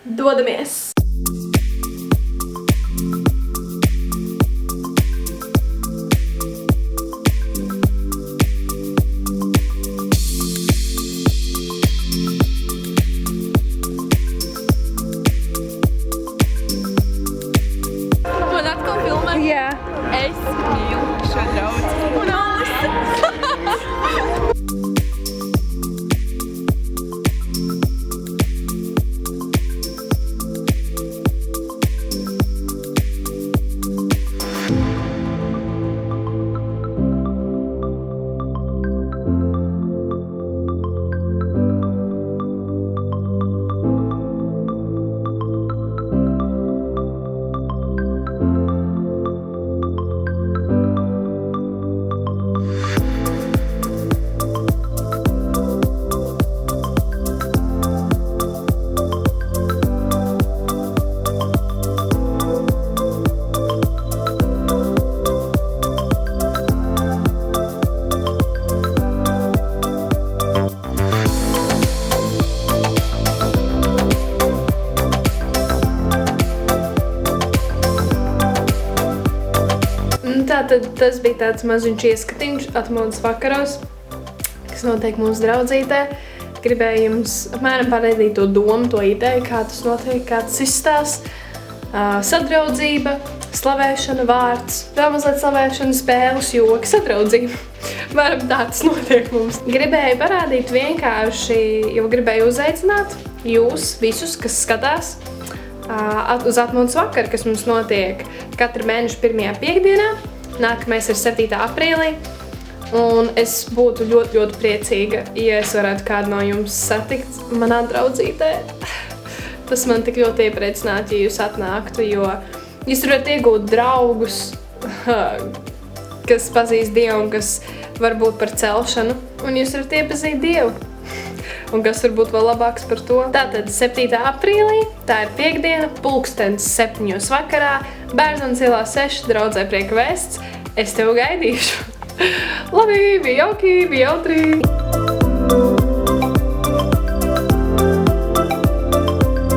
Dodamies! Man atkal filmē? Jā. Es mīlu šo draugu. Un Tātad tas bija tāds maziņš ieskatiņš atmodas vakaros, kas notiek mūsu draudzītē. Gribēju jums apmēram parādīt to domu, to ideju, kā tas notiek, kā tas izstāsta. Sadraudzība, slavēšana, vārds, vēl mazliet slavēšana, spēles, joki, sadraudzība. Varam tā tas notiek mums. Gribēju parādīt vienkārši, jo gribēju uzaicināt jūs visus, kas skatās uz atmodas vakaru, kas mums notiek katra mēneša 1. piekdienā. Nākamais ir 7. aprīlī. Un es būtu ļoti, ļoti priecīga, ja es varētu kādu no jums satikt manā draudzītē. Tas man tik ļoti iepriecinātu, ja jūs atnāktu, jo jūs varat iegūt draugus, kas pazīst Dievu un kas var būt par celšanu, un jūs varat iepazīt Dievu. Un kas var būt vēl labāks par to? Tātad 7. aprīlī, tā ir piekdiena, 7:00 vakarā, Bērzonas ielā 6, draudzē Prieka vēsts. Es tev gaidīšu. Labi, bija jauki, bija jautri!